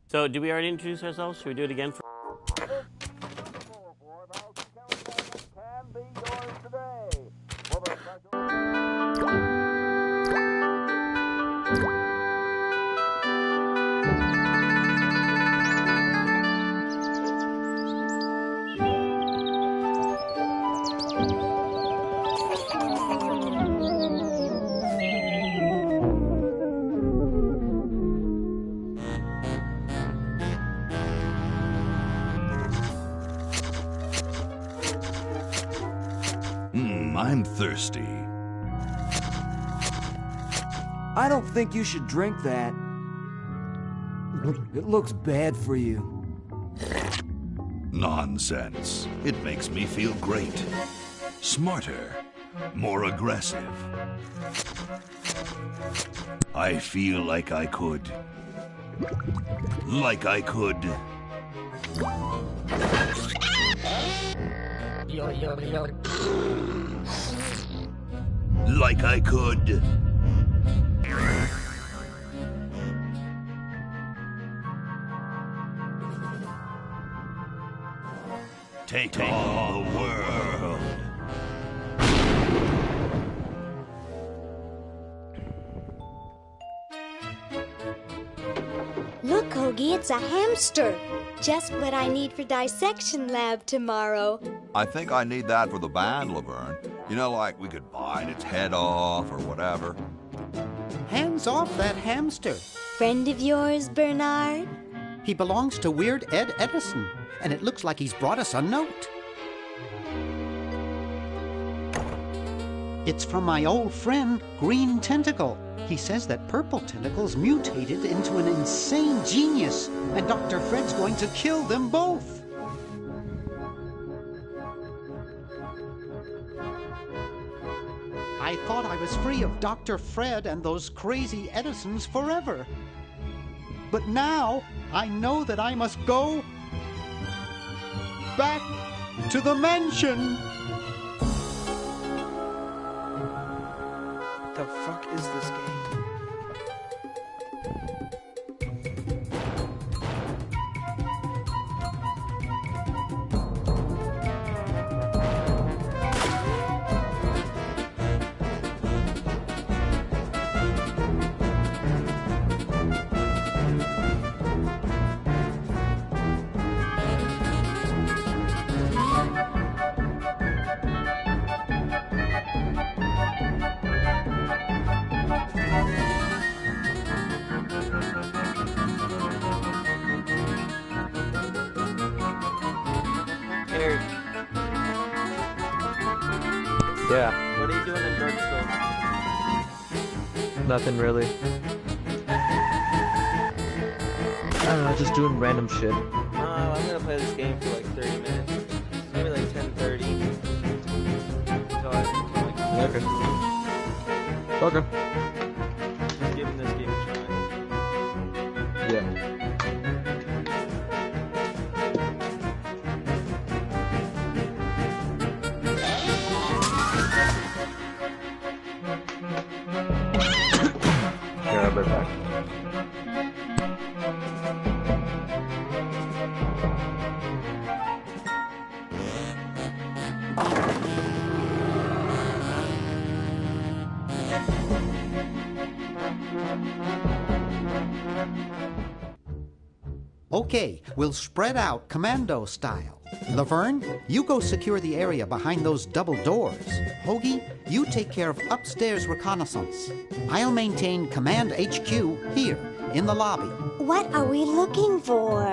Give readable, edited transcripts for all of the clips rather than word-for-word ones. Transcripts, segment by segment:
So, did we already introduce ourselves? Should we do it again? I'm thirsty. I don't think you should drink that. It looks bad for you. Nonsense. It makes me feel great. Smarter. More aggressive. I feel like I could. Like I could. Like I could. Take on the world. Look, Hoagie, it's a hamster. Just what I need for dissection lab tomorrow. I think I need that for the band, Laverne. You know, like we could bite its head off or whatever. Hands off that hamster. Friend of yours, Bernard? He belongs to Weird Ed Edison, and it looks like he's brought us a note. It's from my old friend, Green Tentacle. He says that Purple Tentacle's mutated into an insane genius, and Dr. Fred's going to kill them both. I thought I was free of Dr. Fred and those crazy Edisons forever. But now I know that I must go back to the mansion. What the fuck is this game? Eric. Yeah. What are you doing in Dark Souls? Nothing really. I don't know, just doing random shit. I'm gonna play this game for like 30 minutes. Maybe like 10:30. Okay. Okay. Just giving this game a try. Yeah. Yeah, I'll be back. Okay, we'll spread out commando style. Laverne, you go secure the area behind those double doors. Hoagie, you take care of upstairs reconnaissance. I'll maintain Command HQ here, in the lobby. What are we looking for?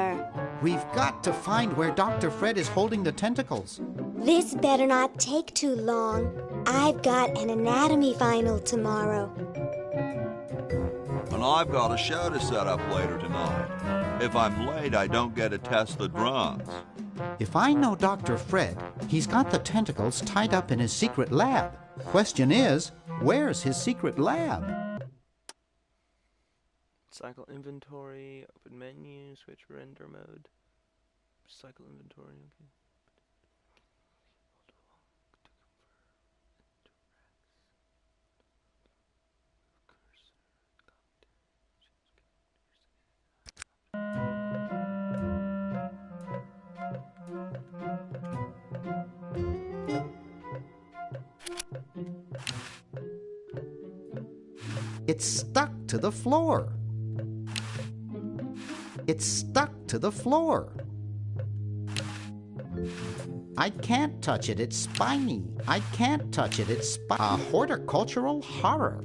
We've got to find where Dr. Fred is holding the tentacles. This better not take too long. I've got an anatomy final tomorrow. And I've got a show to set up later tonight. If I'm late, I don't get to test the drums. If I know Dr. Fred, he's got the tentacles tied up in his secret lab. Question is, where's his secret lab? Cycle inventory, open menu, switch render mode. Cycle inventory, okay. It's stuck to the floor. It's stuck to the floor. I can't touch it, it's spiny. I can't touch it, it's a horticultural horror.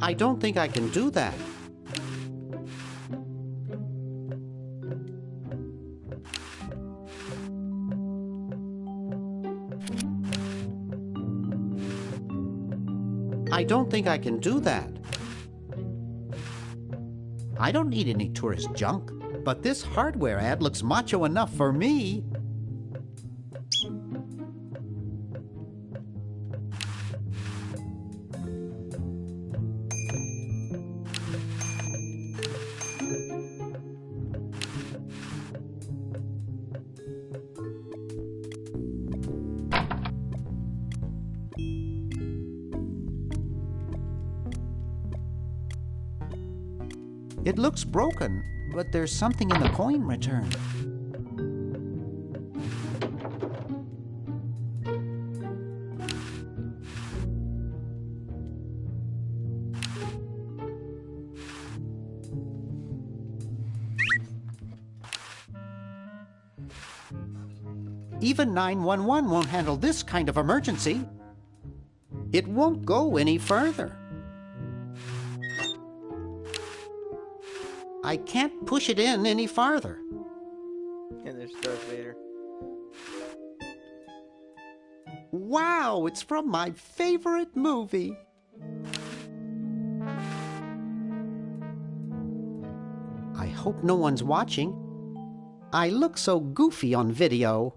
I don't think I can do that. I don't think I can do that. I don't need any tourist junk, but this hardware ad looks macho enough for me. It looks broken, but there's something in the coin return. Even 911 won't handle this kind of emergency. It won't go any further. I can't push it in any farther. And there's Darth Vader. Wow, it's from my favorite movie. I hope no one's watching. I look so goofy on video.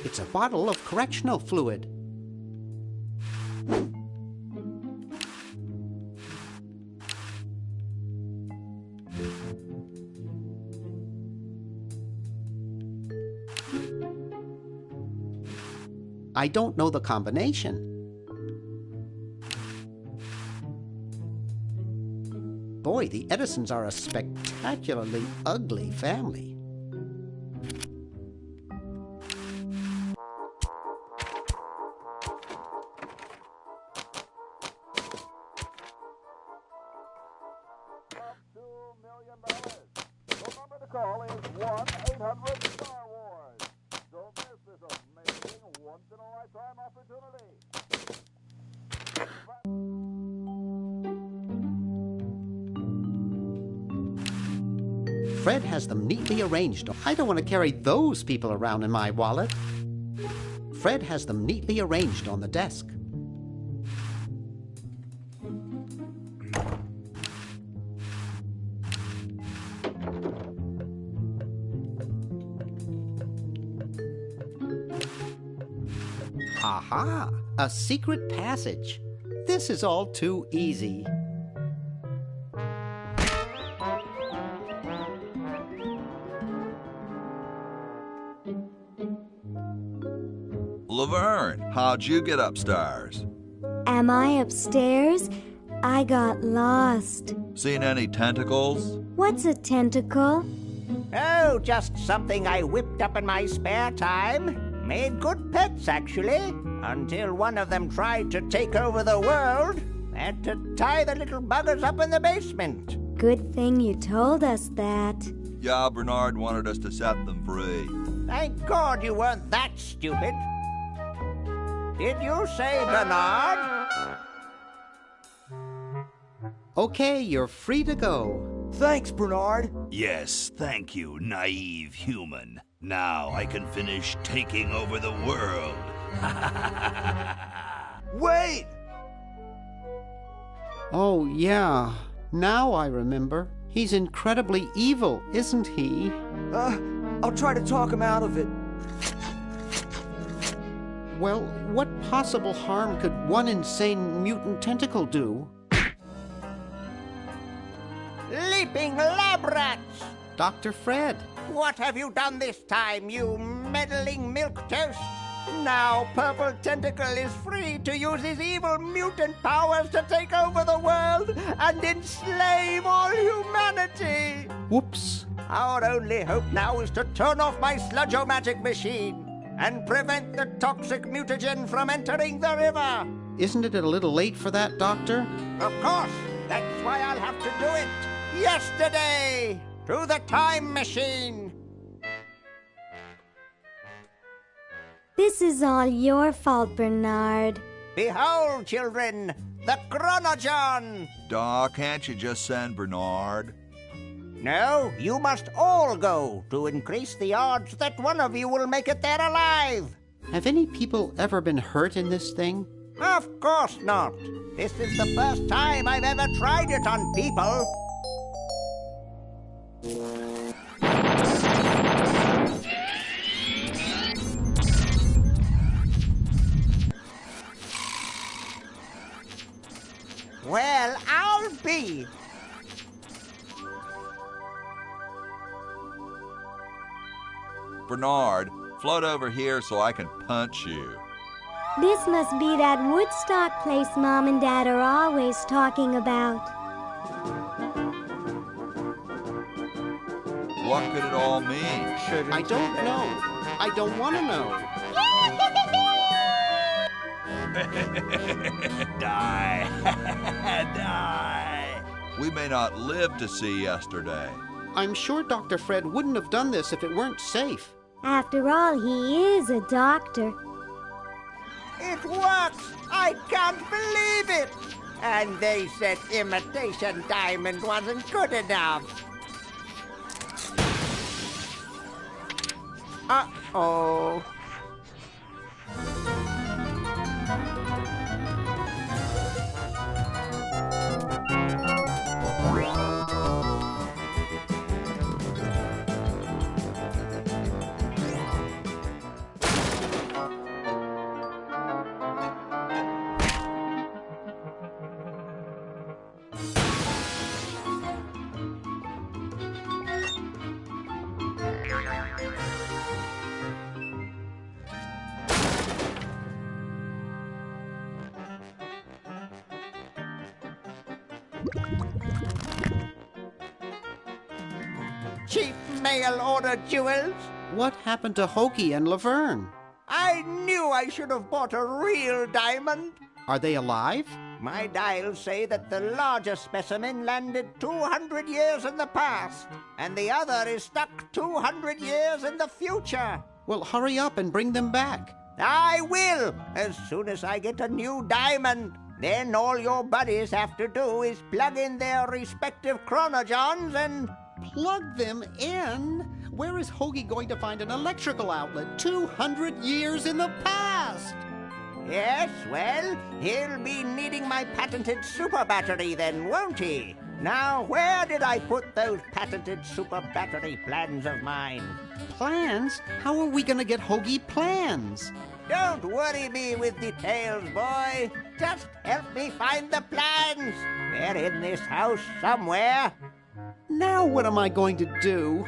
It's a bottle of correctional fluid. I don't know the combination. Boy, the Edisons are a spectacularly ugly family. Call is 1-800-STAR-WARS. Don't miss this amazing once-in-a-lifetime opportunity. Fred has them neatly arranged. I don't want to carry those people around in my wallet. Fred has them neatly arranged on the desk. Aha! A secret passage. This is all too easy. Laverne, how'd you get upstairs? Am I upstairs? I got lost. Seen any tentacles? What's a tentacle? Oh, just something I whipped up in my spare time. Made good pets, actually, until one of them tried to take over the world. Had to tie the little buggers up in the basement. Good thing you told us that. Yeah, Bernard wanted us to set them free. Thank God you weren't that stupid. Did you say Bernard? Okay, you're free to go. Thanks, Bernard. Yes, thank you, naive human. Now I can finish taking over the world. Wait! Oh, yeah. Now I remember. He's incredibly evil, isn't he? I'll try to talk him out of it. Well, what possible harm could one insane mutant tentacle do? Leaping lab rats! Dr. Fred. What have you done this time, you meddling milquetoast? Now Purple Tentacle is free to use his evil mutant powers to take over the world and enslave all humanity! Whoops. Our only hope now is to turn off my sludge-o-magic machine and prevent the toxic mutagen from entering the river. Isn't it a little late for that, Doctor? Of course. That's why I'll have to do it yesterday through the time machine. This is all your fault, Bernard. Behold, children, the Chronogon. Doc, can't you just send Bernard? No, you must all go to increase the odds that one of you will make it there alive. Have any people ever been hurt in this thing? Of course not. This is the first time I've ever tried it on people. Well, I'll be. Bernard, float over here so I can punch you. This must be that Woodstock place Mom and Dad are always talking about. What could it all mean? I don't know. I don't want to know. Die. Die. We may not live to see yesterday. I'm sure Dr. Fred wouldn't have done this if it weren't safe. After all, he is a doctor. It works! I can't believe it! And they said imitation diamond wasn't good enough. Uh-oh. Cheap mail order jewels. What happened to Hoagie and Laverne? I knew I should have bought a real diamond. Are they alive? My dials say that the larger specimen landed 200 years in the past, and the other is stuck 200 years in the future. Well, hurry up and bring them back. I will, as soon as I get a new diamond. Then all your buddies have to do is plug in their respective chronogons and... Plug them in? Where is Hoagie going to find an electrical outlet 200 years in the past? Yes, well, he'll be needing my patented super battery then, won't he? Now, where did I put those patented super battery plans of mine? Plans? How are we going to get Hoagie plans? Don't worry me with details, boy. Just help me find the plans. They're in this house somewhere. Now what am I going to do?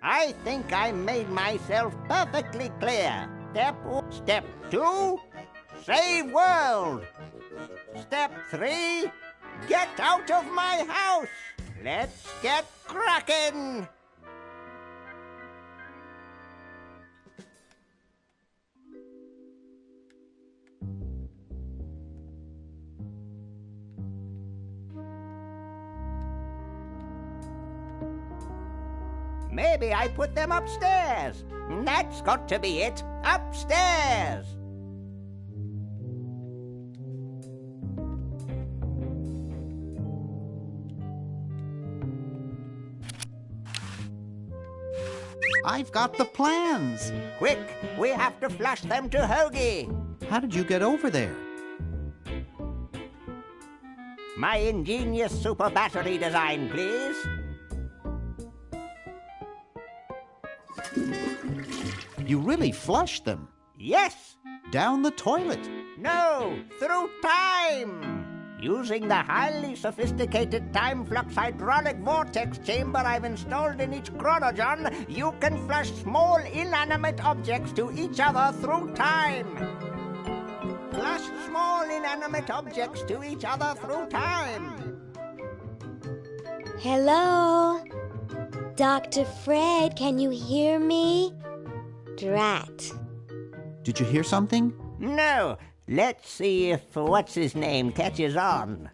I think I made myself perfectly clear. Step 2, save world. Step 3, get out of my house. Let's get cracking. Maybe I put them upstairs. That's got to be it. Upstairs. I've got the plans. Quick, we have to flush them to Hoagie. How did you get over there? My ingenious super battery design, please. You really flushed them. Yes. Down the toilet. No, through time. Using the highly sophisticated time flux hydraulic vortex chamber I've installed in each chronogon, you can flush small inanimate objects to each other through time. Flush small inanimate objects to each other through time. Hello? Dr. Fred, can you hear me? Drat. Did you hear something? No. Let's see if what's-his-name catches on.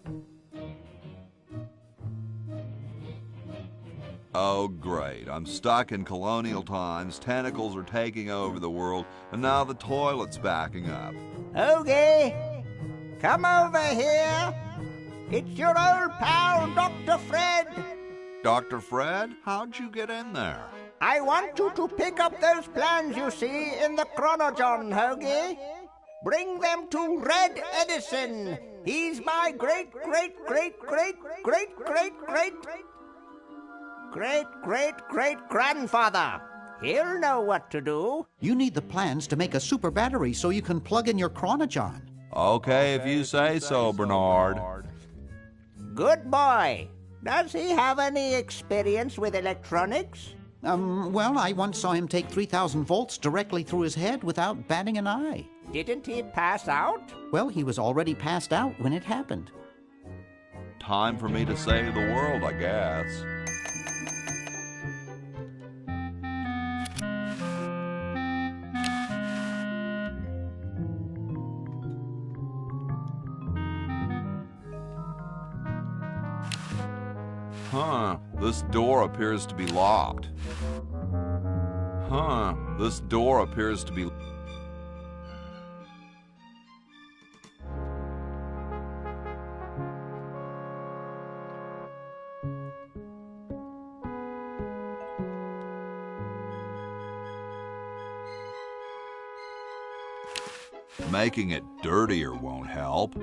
Oh, great. I'm stuck in colonial times, tentacles are taking over the world, and now the toilet's backing up. Hoagie, come over here. It's your old pal, Dr. Fred. Dr. Fred, how'd you get in there? I want you to pick up those plans you see in the chronogon, Hoagie. Bring them to Red Edison. He's my great-great-great-great-great-great-great-great-grandfather. He'll know what to do. You need the plans to make a super battery so you can plug in your chronogon. Okay, if you say so, Bernard. Good boy. Does he have any experience with electronics? Well, I once saw him take 3,000 volts directly through his head without batting an eye. Didn't he pass out? Well, he was already passed out when it happened. Time for me to save the world, I guess. Huh, this door appears to be locked. Huh, this door appears to be... Making it dirtier won't help.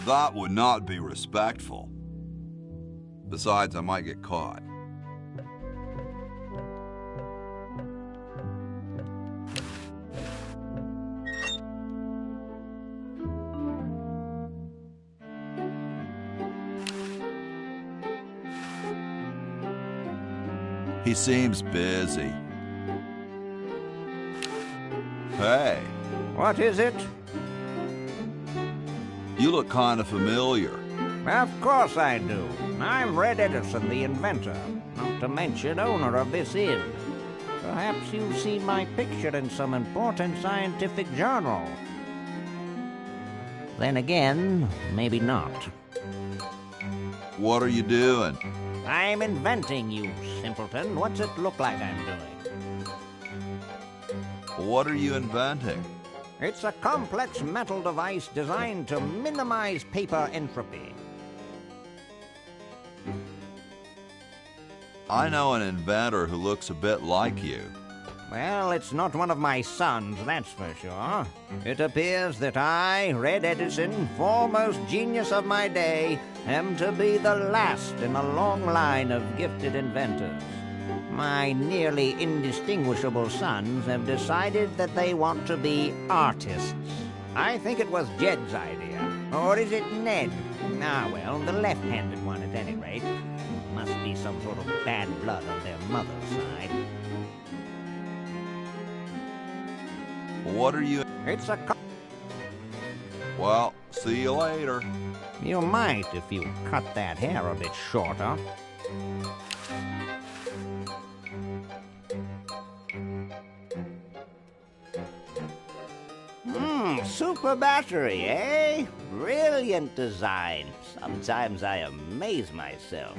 That would not be respectful. Besides, I might get caught. He seems busy. Hey. What is it? You look kind of familiar. Of course I do. I'm Red Edison, the inventor, not to mention owner of this inn. Perhaps you've seen my picture in some important scientific journal. Then again, maybe not. What are you doing? I'm inventing, you simpleton. What's it look like I'm doing? What are you inventing? It's a complex metal device designed to minimize paper entropy. I know an inventor who looks a bit like you. Well, it's not one of my sons, that's for sure. It appears that I, Red Edison, foremost genius of my day, am to be the last in a long line of gifted inventors. My nearly indistinguishable sons have decided that they want to be artists. I think it was Jed's idea. Or is it Ned? Ah, well, the left-handed one at any rate. Must be some sort of bad blood on their mother's side. What are you... It's a... Well, see you later. You might if you cut that hair a bit shorter. super battery, eh? Brilliant design. Sometimes I amaze myself.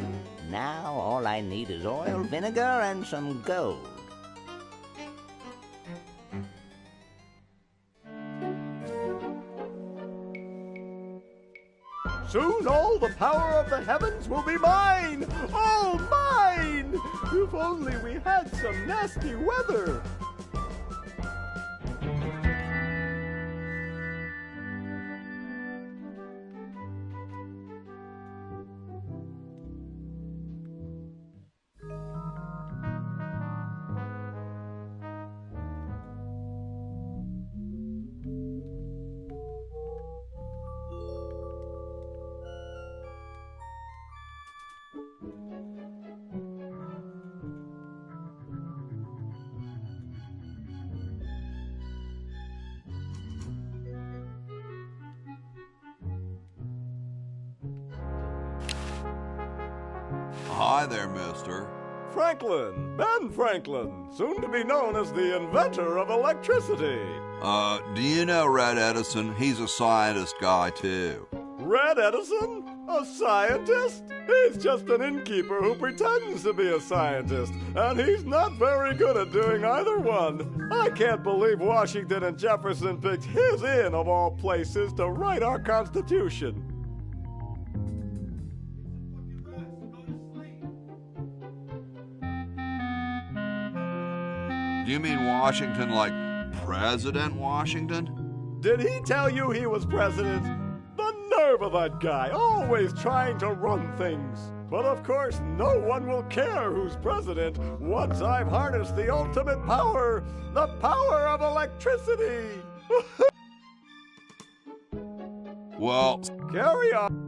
Now all I need is oil, vinegar, and some gold. Soon all the power of the heavens will be mine! All mine! If only we had some nasty weather! Hi there, mister. Franklin, Ben Franklin, soon to be known as the inventor of electricity. Do you know Red Edison? He's a scientist guy, too. Red Edison? A scientist? He's just an innkeeper who pretends to be a scientist, and he's not very good at doing either one. I can't believe Washington and Jefferson picked his inn, of all places, to write our Constitution. Do you mean Washington like President Washington? Did he tell you he was president? The nerve of that guy, always trying to run things. But of course, no one will care who's president once I've harnessed the ultimate power, the power of electricity. Well, Carry on.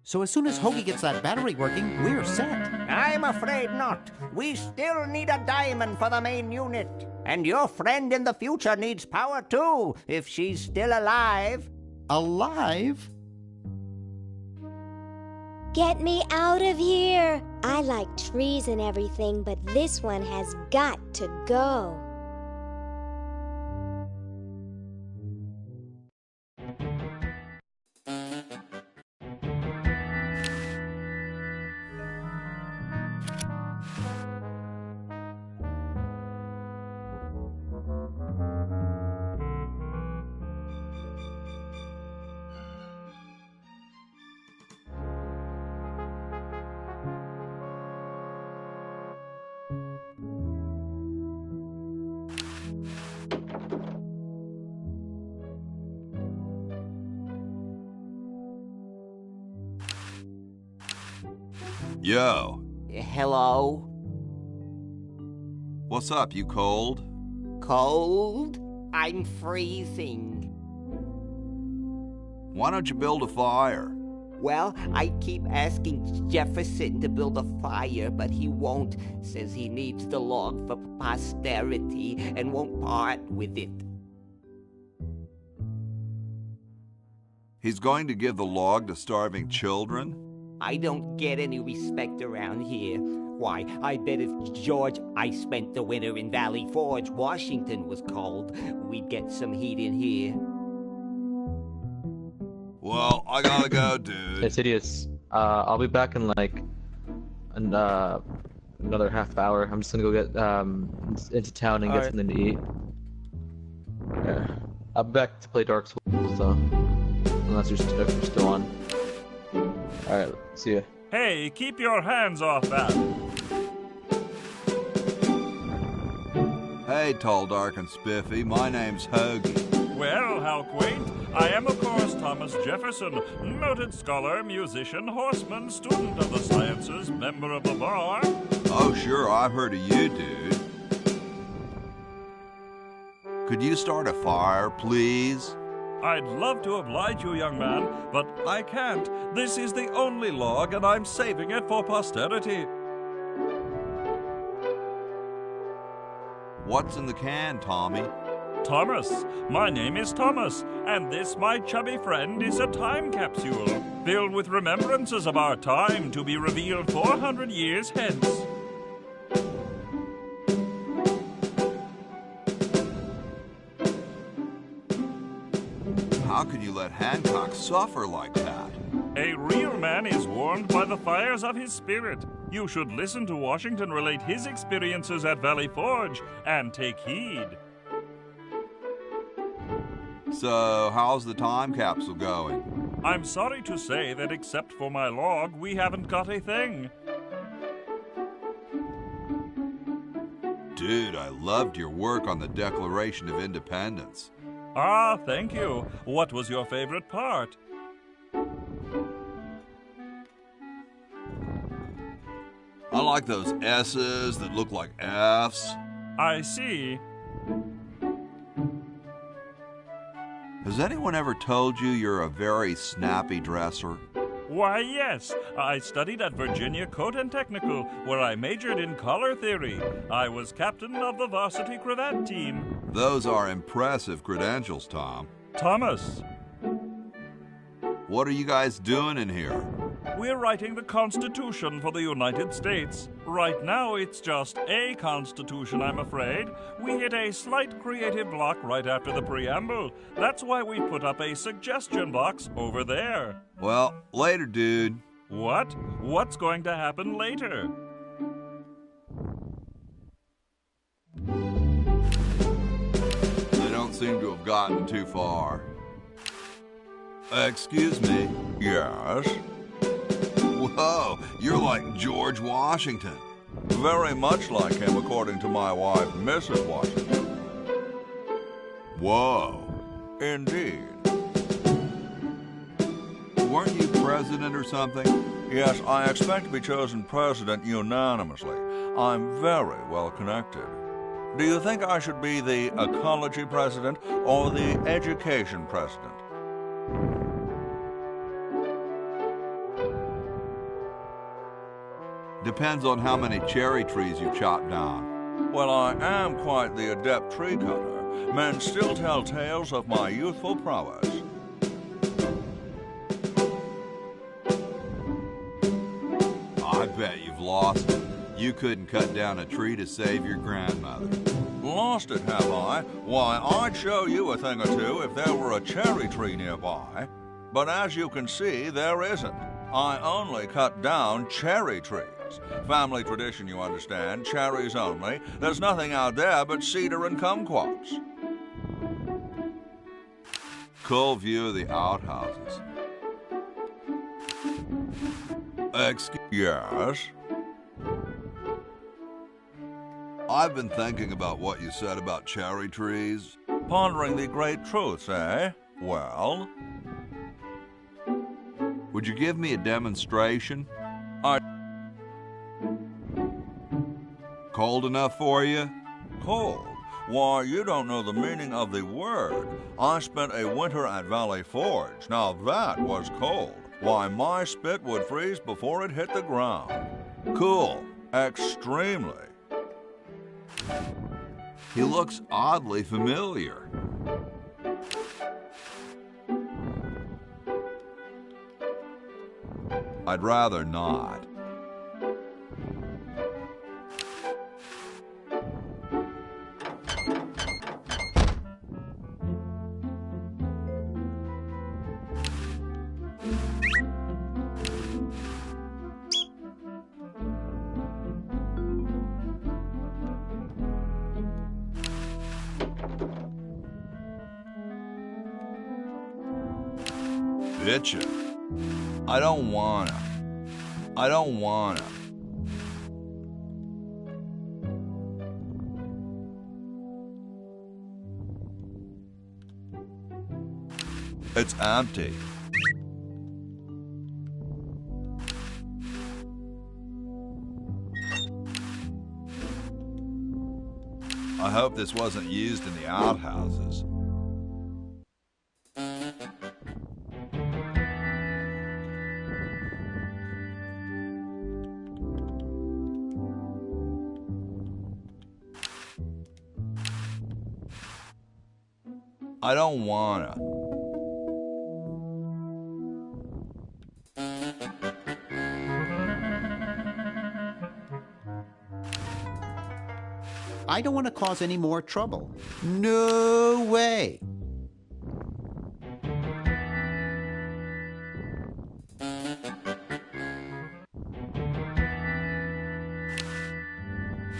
So as soon as Hoagie gets that battery working, we're set. I'm afraid not. We still need a diamond for the main unit. And your friend in the future needs power too, if she's still alive. Alive? Get me out of here! I like trees and everything, but this one has got to go. yo. Hello? What's up, you cold? Cold? I'm freezing. Why don't you build a fire? Well, I keep asking Jefferson to build a fire, but he won't. Says he needs the log for posterity and won't part with it. He's going to give the log to starving children? I don't get any respect around here. Why, I bet if George I spent the winter in Valley Forge, Washington was cold, we'd get some heat in here. Well, I gotta go, dude. It's hideous. I'll be back in like another half hour. I'm just gonna go get into town and get something to eat. Yeah. I'll be back to play Dark Souls though. Unless you're still on. Alright, see ya. Hey, keep your hands off that. Hey, tall, dark, and spiffy. My name's Hoagie. Well, how quaint. I am, of course, Thomas Jefferson, noted scholar, musician, horseman, student of the sciences, member of the bar. Oh, sure, I've heard of you, dude. Could you start a fire, please? I'd love to oblige you, young man, but I can't. This is the only log, and I'm saving it for posterity. What's in the can, Tommy? Thomas. My name is Thomas, and this, my chubby friend, is a time capsule filled with remembrances of our time to be revealed 400 years hence. let Hancock suffer like that. A real man is warmed by the fires of his spirit. You should listen to Washington relate his experiences at Valley Forge and take heed. So, how's the time capsule going? I'm sorry to say that except for my log, we haven't got a thing. Dude, I loved your work on the Declaration of Independence. Ah, thank you. What was your favorite part? I like those S's that look like F's. I see. Has anyone ever told you you're a very snappy dresser? Why, yes. I studied at Virginia Coat and Technical, where I majored in color theory. I was captain of the varsity cravat team. Those are impressive credentials, Tom. Thomas. What are you guys doing in here? We're writing the Constitution for the United States. Right now, it's just a Constitution, I'm afraid. We hit a slight creative block right after the preamble. That's why we put up a suggestion box over there. Well, later, dude. What? What's going to happen later? They don't seem to have gotten too far. Excuse me. Yes? Whoa, you're like George Washington. Very much like him, according to my wife, Mrs. Washington. Whoa. Indeed. Weren't you president or something? Yes, I expect to be chosen president unanimously. I'm very well connected. Do you think I should be the ecology president or the education president? Depends on how many cherry trees you chop down. Well, I am quite the adept tree cutter. Men still tell tales of my youthful prowess. I bet you've lost it. You couldn't cut down a tree to save your grandmother. Lost it, have I? Why, I'd show you a thing or two if there were a cherry tree nearby. But as you can see, there isn't. I only cut down cherry trees. Family tradition, you understand. Cherries only. There's nothing out there but cedar and kumquats. Cool view of the outhouses. Yes? I've been thinking about what you said about cherry trees. Pondering the great truths, eh? Well? Would you give me a demonstration? Cold enough for you? Cold? Why, you don't know the meaning of the word. I spent a winter at Valley Forge. Now that was cold. Why, my spit would freeze before it hit the ground. Cool. Extremely. He looks oddly familiar. I'd rather not. Bitchin'. I don't wanna. It's empty. I hope this wasn't used in the outhouses. I don't wanna. I don't want to cause any more trouble. No way.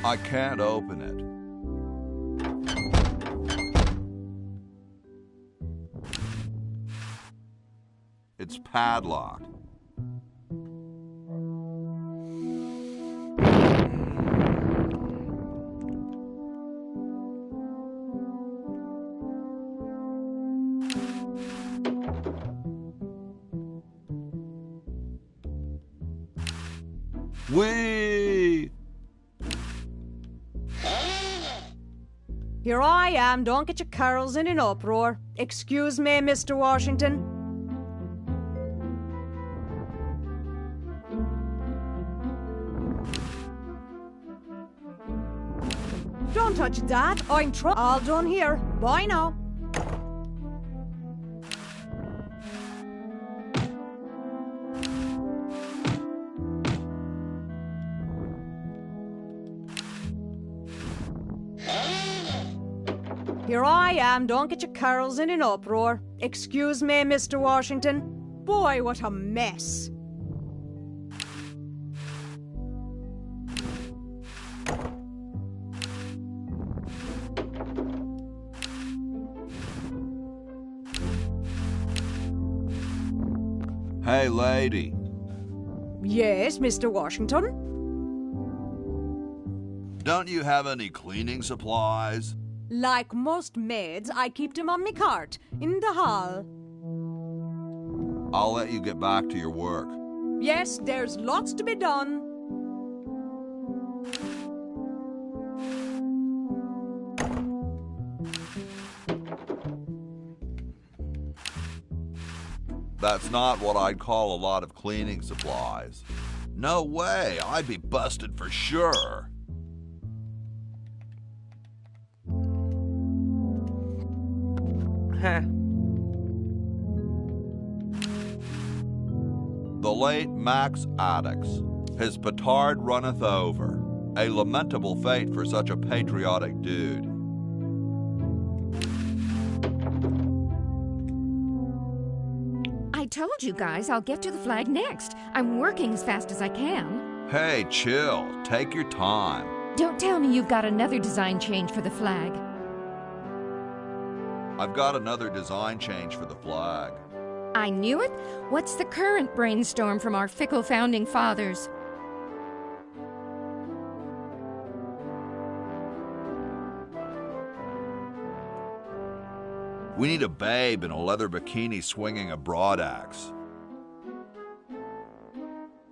I can't open it. It's padlocked. Whee! Here I am, don't get your curls in an uproar. Excuse me, Mr. Washington. Don't touch that, I'm all done here. Bye now. Here I am, don't get your curls in an uproar. Excuse me, Mr. Washington. Boy, what a mess. Hey, lady. Yes, Mr. Washington? Don't you have any cleaning supplies? Like most maids, I keep them on me cart, in the hall. I'll let you get back to your work. Yes, there's lots to be done. That's not what I'd call a lot of cleaning supplies. No way, I'd be busted for sure. The late Max Addix, his petard runneth over. A lamentable fate for such a patriotic dude. I told you guys I'll get to the flag next. I'm working as fast as I can. Hey, chill. Take your time. Don't tell me you've got another design change for the flag. I've got another design change for the flag. I knew it. What's the current brainstorm from our fickle founding fathers? We need a babe in a leather bikini swinging a broadaxe.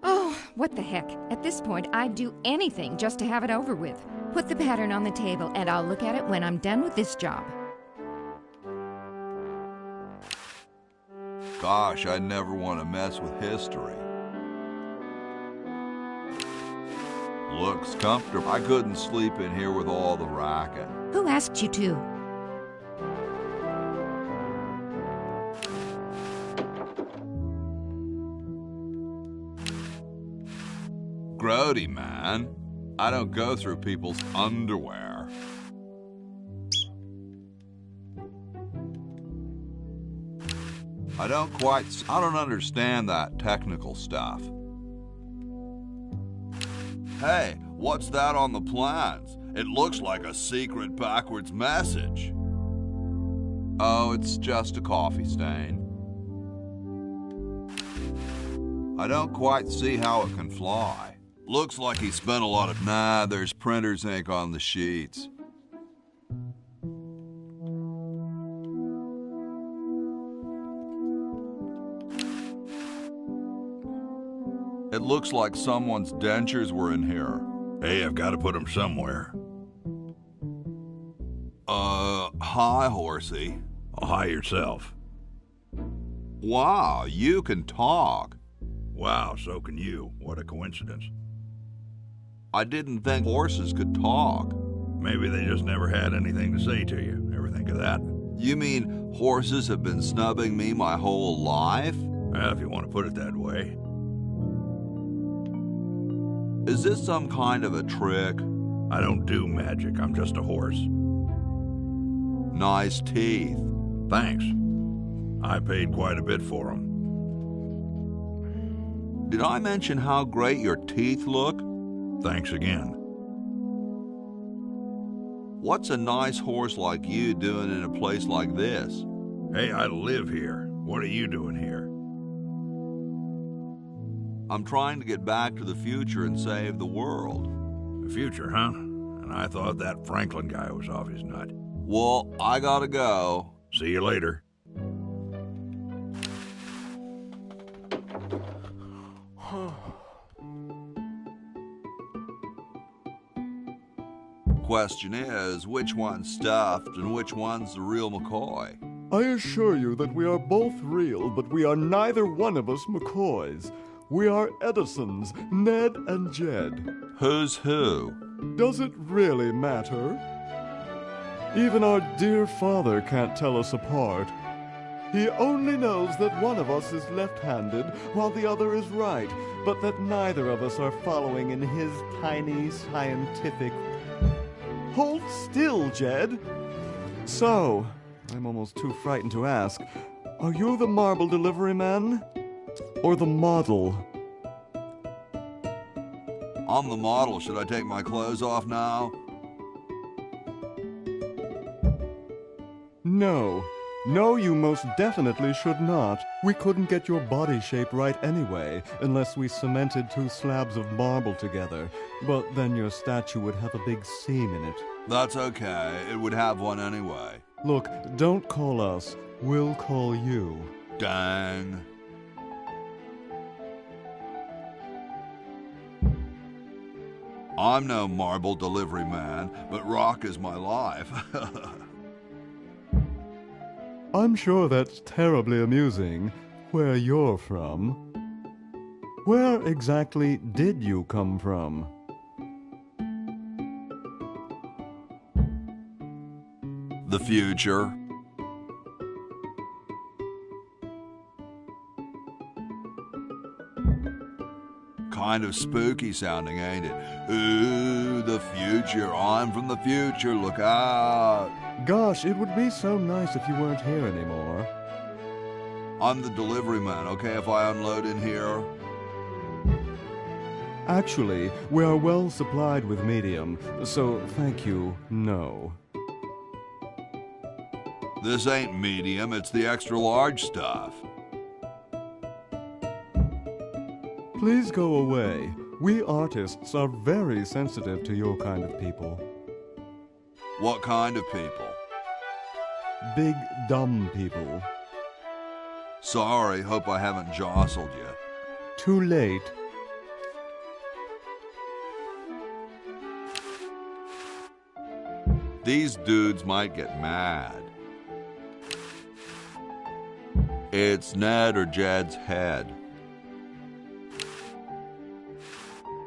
Oh, what the heck. At this point, I'd do anything just to have it over with. Put the pattern on the table and I'll look at it when I'm done with this job. Gosh, I never want to mess with history. Looks comfortable. I couldn't sleep in here with all the racket. Who asked you to? Grody, man. I don't go through people's underwear. I don't understand that technical stuff. Hey, what's that on the plans? It looks like a secret backwards message. Oh, it's just a coffee stain. I don't quite see how it can fly. Looks like he spent a lot of... Nah, there's printer's ink on the sheets. It looks like someone's dentures were in here. Hey, I've got to put them somewhere. Hi, Horsey. Oh, hi yourself. Wow, you can talk. Wow, so can you. What a coincidence. I didn't think horses could talk. Maybe they just never had anything to say to you. Ever think of that? You mean horses have been snubbing me my whole life? Well, if you want to put it that way. Is this some kind of a trick? I don't do magic. I'm just a horse. Nice teeth. Thanks. I paid quite a bit for them. Did I mention how great your teeth look? Thanks again. What's a nice horse like you doing in a place like this? Hey, I live here. What are you doing here? I'm trying to get back to the future and save the world. The future, huh? And I thought that Franklin guy was off his nut. Well, I gotta go. See you later. Question is, which one's stuffed and which one's the real McCoy? I assure you that we are both real, but we are neither one of us McCoys. We are Edisons, Ned and Jed. Who's who? Does it really matter? Even our dear father can't tell us apart. He only knows that one of us is left-handed while the other is right, but that neither of us are following in his tiny scientific... Hold still, Jed! So, I'm almost too frightened to ask, are you the marble delivery man? Or the model? I'm the model. Should I take my clothes off now? No. No, you most definitely should not. We couldn't get your body shape right anyway, unless we cemented 2 slabs of marble together. But then your statue would have a big seam in it. That's okay. It would have one anyway. Look, don't call us. We'll call you. Dang. I'm no marble delivery man, but rock is my life. I'm sure that's terribly amusing, where you're from. Where exactly did you come from? The future. Kind of spooky sounding, ain't it? Ooh, the future. I'm from the future. Look out. Gosh, it would be so nice if you weren't here anymore. I'm the delivery man, okay, if I unload in here? Actually, we are well supplied with medium, so thank you, no. This ain't medium, it's the extra large stuff. Please go away. We artists are very sensitive to your kind of people. What kind of people? Big, dumb people. Sorry, hope I haven't jostled you. Too late. These dudes might get mad. It's Ned or Jed's head.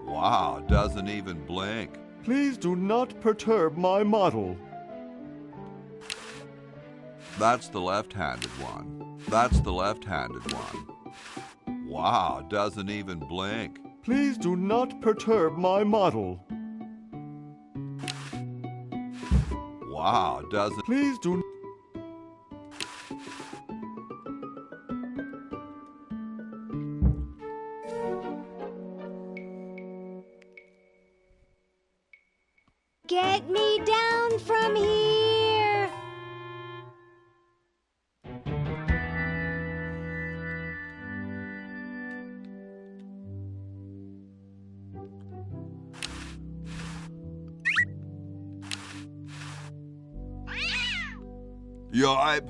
Wow, doesn't even blink. Please do not perturb my model. That's the left-handed one. That's the left-handed one. Wow, doesn't even blink. Please do not perturb my model. Wow, doesn't... Please do... Get me down from here! Yipe.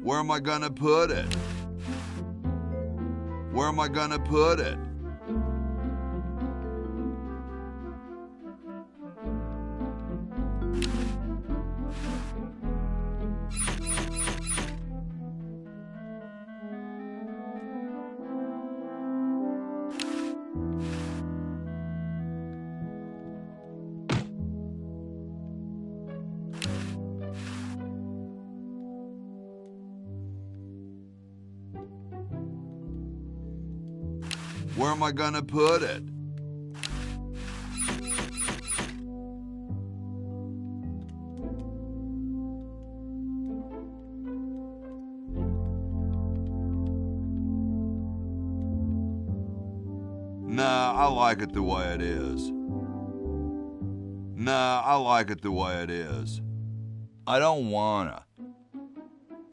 Where am I gonna put it? Where am I gonna put it? Where am I gonna put it? Nah, I like it the way it is. Nah, I like it the way it is. I don't wanna.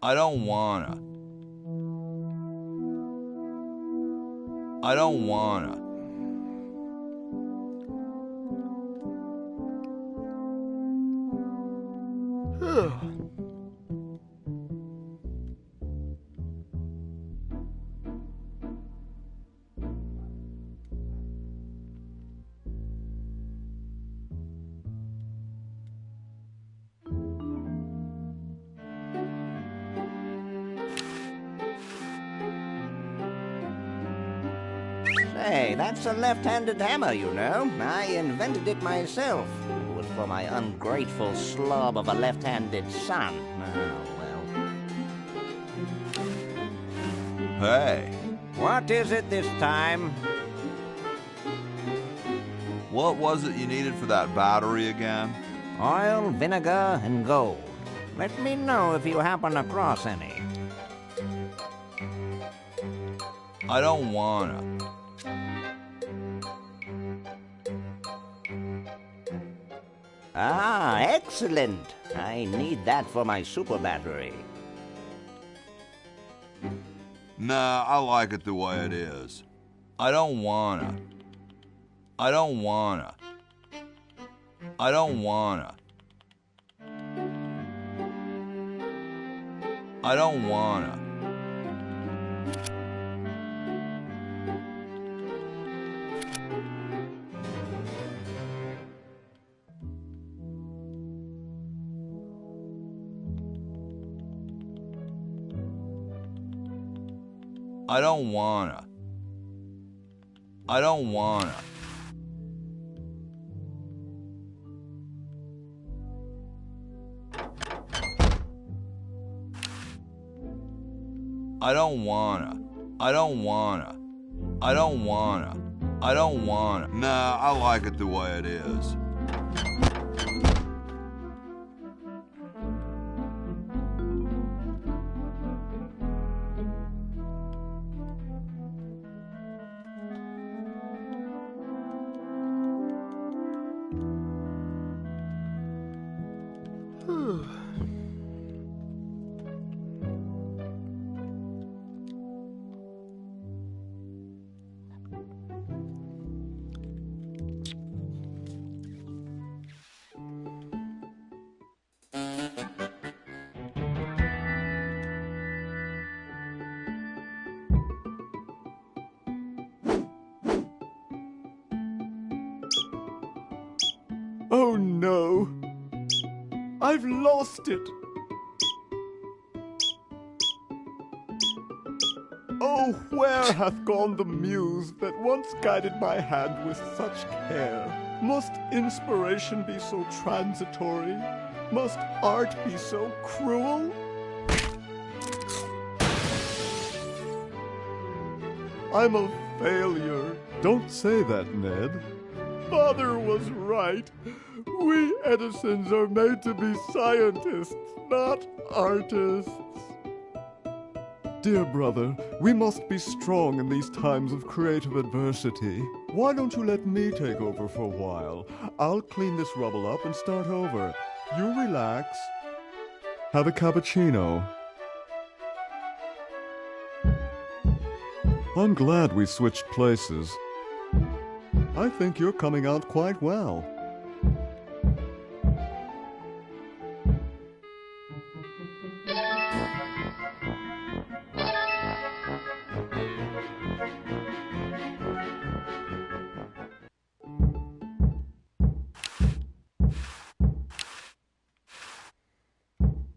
I don't wanna. I don't wanna. Hey, that's a left-handed hammer, you know. I invented it myself. It was for my ungrateful slob of a left-handed son. Oh, well. Hey. What is it this time? What was it you needed for that battery again? Oil, vinegar, and gold. Let me know if you happen across any. I don't wanna. Ah, excellent. I need that for my super battery. Nah, I like it the way it is. I don't wanna. I don't wanna. I don't wanna. I don't wanna. I don't wanna. I don't wanna. I don't wanna. I don't wanna. I don't wanna. I don't wanna. Nah, I like it the way it is. Oh no! I've lost it! Oh, where hath gone the muse that once guided my hand with such care? Must inspiration be so transitory? Must art be so cruel? I'm a failure. Don't say that, Ned. Father was right. We Edisons are made to be scientists, not artists. Dear brother, we must be strong in these times of creative adversity. Why don't you let me take over for a while? I'll clean this rubble up and start over. You relax. Have a cappuccino. I'm glad we switched places. I think you're coming out quite well.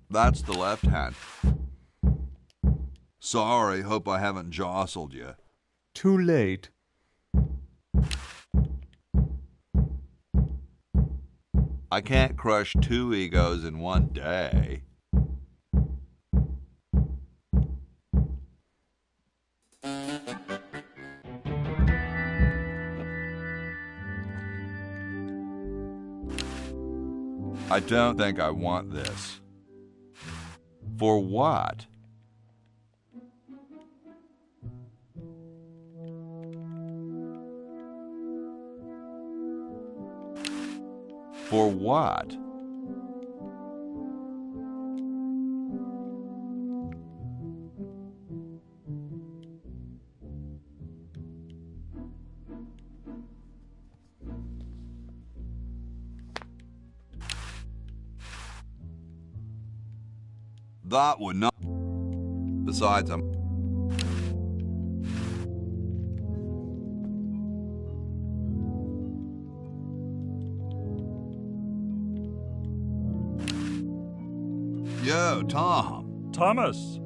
That's the left hand. Sorry, hope I haven't jostled you. Too late. I can't crush two egos in one day. I don't think I want this. For what? For what? That would not. Besides, I'm. Yo, Tom. Thomas.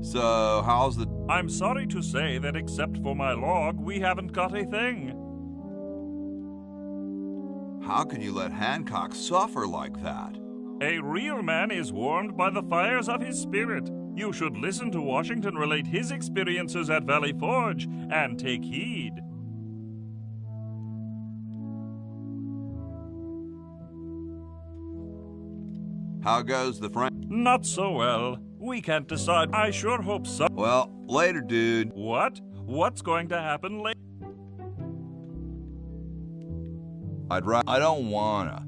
So, how's the... I'm sorry to say that except for my log, we haven't got a thing. How can you let Hancock suffer like that? A real man is warmed by the fires of his spirit. You should listen to Washington relate his experiences at Valley Forge and take heed. How goes the friend? Not so well. We can't decide. I sure hope so. Well, later, dude. What? What's going to happen later? I don't wanna.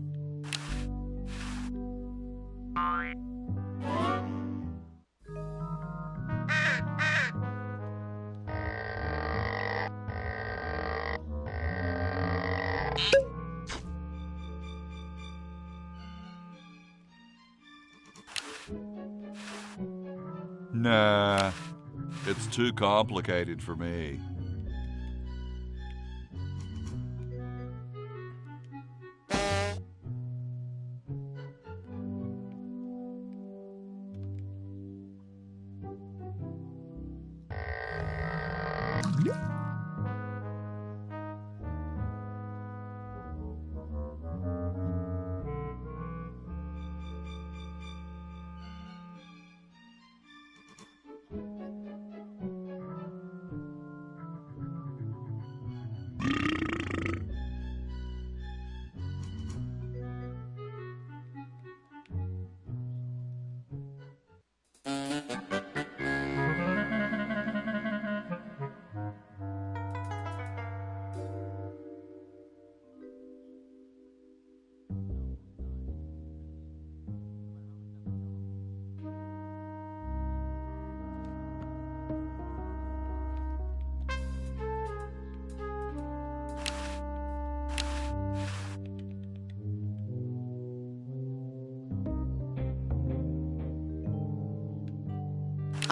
Nah, it's too complicated for me.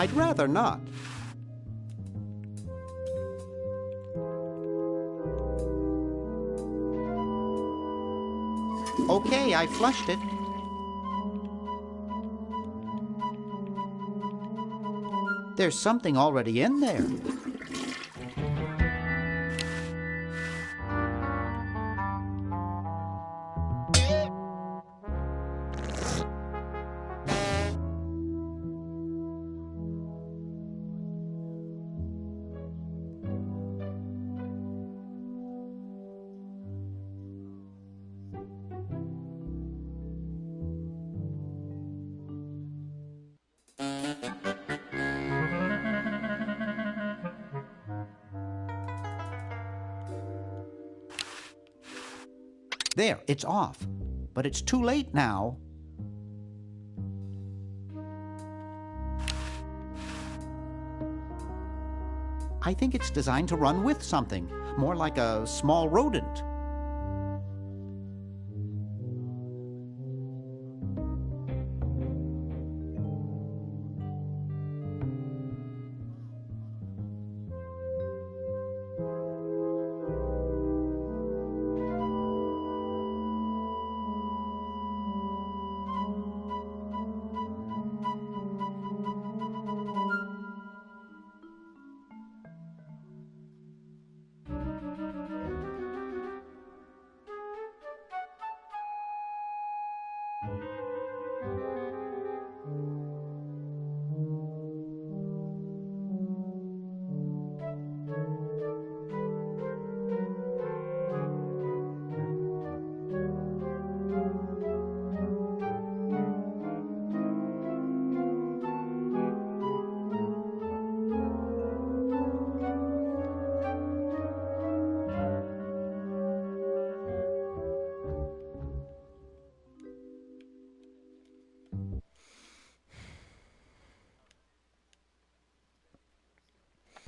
I'd rather not. Okay, I flushed it. There's something already in there. There, it's off. But it's too late now. I think it's designed to run with something, more like a small rodent.